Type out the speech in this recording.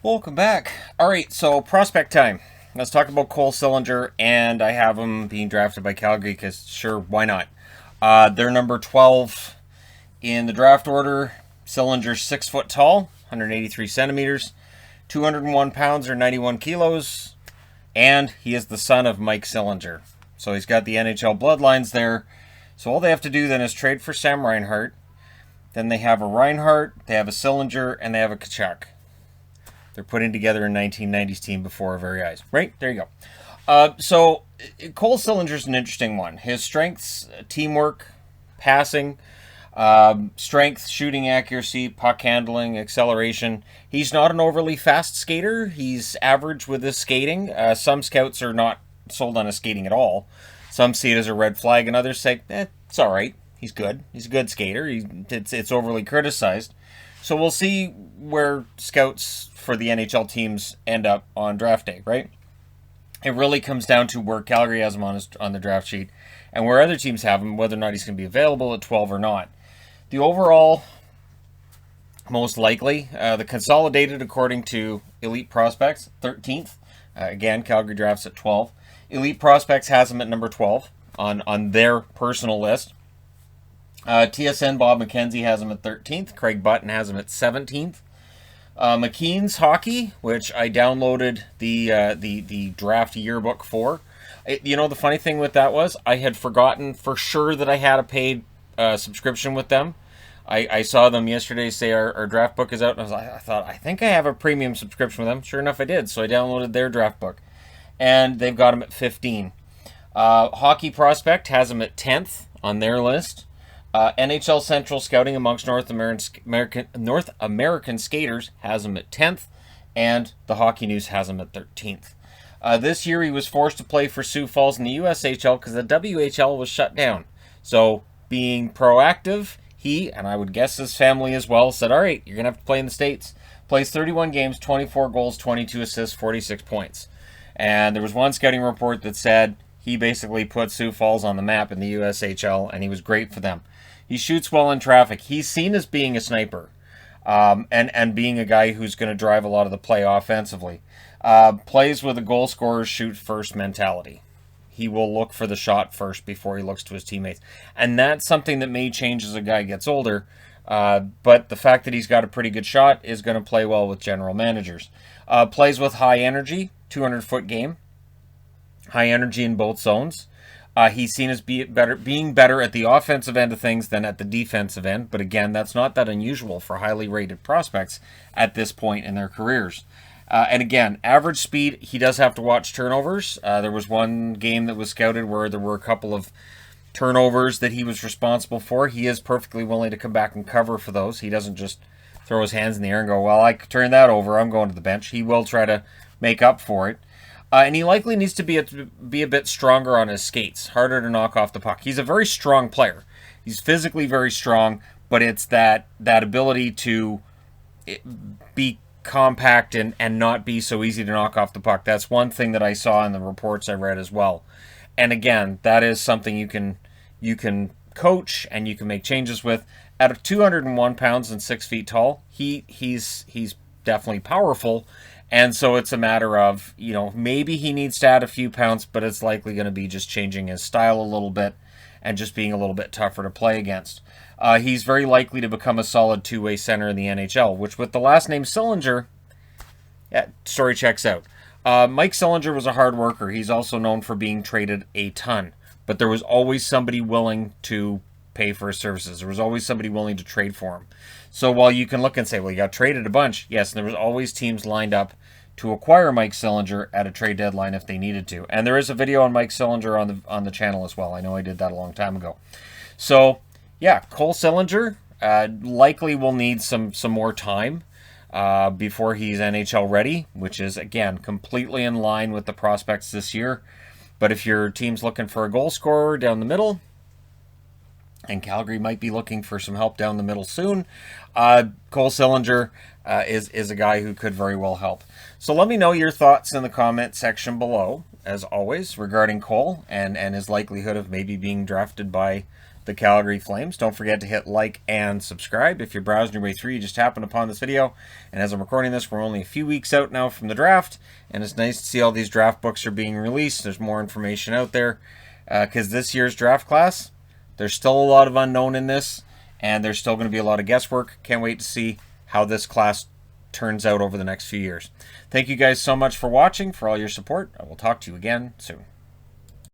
Welcome back. All right, so prospect time. Let's talk about Cole Sillinger, and I have him being drafted by Calgary because, sure, why not? They're number 12 in the draft order. Sillinger's 6 foot tall, 183 centimeters, 201 pounds or 91 kilos, and he is the son of Mike Sillinger. So he's got the NHL bloodlines there. So all they have to do then is trade for Sam Reinhart. Then they have a Reinhart, they have a Sillinger, and they have a Tkachuk. They're putting together a 1990s team before our very eyes. Right? There you go. So Cole Sillinger's an interesting one. His strengths, teamwork, passing, strength, shooting accuracy, puck handling, acceleration. He's not an overly fast skater. He's average with his skating. Some scouts are not sold on his skating at all. Some see it as a red flag, and others say, it's all right. He's good. He's a good skater. It's overly criticized. So we'll see where scouts for the NHL teams end up on draft day, right? It really comes down to where Calgary has him on the draft sheet and where other teams have him, whether or not he's going to be available at 12 or not. The overall, most likely, the consolidated according to Elite Prospects, 13th. Again, Calgary drafts at 12. Elite Prospects has him at number 12 on their personal list. TSN Bob McKenzie has him at 13th. Craig Button has him at 17th. McKean's Hockey, which I downloaded the draft yearbook for. The funny thing with that was I had forgotten for sure that I had a paid subscription with them. I saw them yesterday say our draft book is out, and I think I have a premium subscription with them. Sure enough, I did. So I downloaded their draft book, and they've got him at 15. Hockey Prospect has him at 10th on their list. NHL Central Scouting amongst North American skaters has him at 10th, and the Hockey News has him at 13th. This year he was forced to play for Sioux Falls in the USHL because the WHL was shut down. So being proactive, he, and I would guess his family as well, said, all right, you're going to have to play in the States. Plays 31 games, 24 goals, 22 assists, 46 points. And there was one scouting report that said he basically put Sioux Falls on the map in the USHL, and he was great for them. He shoots well in traffic. He's seen as being a sniper and being a guy who's going to drive a lot of the play offensively. Plays with a goal scorer's shoot first mentality. He will look for the shot first before he looks to his teammates. And that's something that may change as a guy gets older. But the fact that he's got a pretty good shot is going to play well with general managers. Plays with high energy, 200-foot game. High energy in both zones. He's seen as being better at the offensive end of things than at the defensive end. But again, that's not that unusual for highly rated prospects at this point in their careers. And again, average speed, he does have to watch turnovers. There was one game that was scouted where there were a couple of turnovers that he was responsible for. He is perfectly willing to come back and cover for those. He doesn't just throw his hands in the air and go, well, I turned that over, I'm going to the bench. He will try to make up for it. And he likely needs to be a bit stronger on his skates, harder to knock off the puck. He's a very strong player. He's physically very strong, but it's that ability to be compact and not be so easy to knock off the puck. That's one thing that I saw in the reports I read as well. And again, that is something you can coach and you can make changes with. At 201 pounds and 6 feet tall, he's definitely powerful. And so it's a matter of, maybe he needs to add a few pounds, but it's likely going to be just changing his style a little bit and just being a little bit tougher to play against. He's very likely to become a solid two-way center in the NHL, which with the last name Sillinger, story checks out. Mike Sillinger was a hard worker. He's also known for being traded a ton, but there was always somebody willing to pay for his services. There was always somebody willing to trade for him. So while you can look and say, well, you got traded a bunch, yes, and there was always teams lined up to acquire Mike Sillinger at a trade deadline if they needed to. And there is a video on Mike Sillinger on the channel as well. I know I did that a long time ago. So, yeah, Cole Sillinger likely will need some more time before he's NHL ready, which is, again, completely in line with the prospects this year. But if your team's looking for a goal scorer down the middle, and Calgary might be looking for some help down the middle soon, Cole Sillinger is a guy who could very well help. So let me know your thoughts in the comment section below, as always, regarding Cole and his likelihood of maybe being drafted by the Calgary Flames. Don't forget to hit like and subscribe. If you're browsing your way through, you just happened upon this video. And as I'm recording this, we're only a few weeks out now from the draft. And it's nice to see all these draft books are being released. There's more information out there. Because this year's draft class, there's still a lot of unknown in this. And there's still going to be a lot of guesswork. Can't wait to see how this class turns out over the next few years. Thank you guys so much for watching, for all your support. I will talk to you again soon.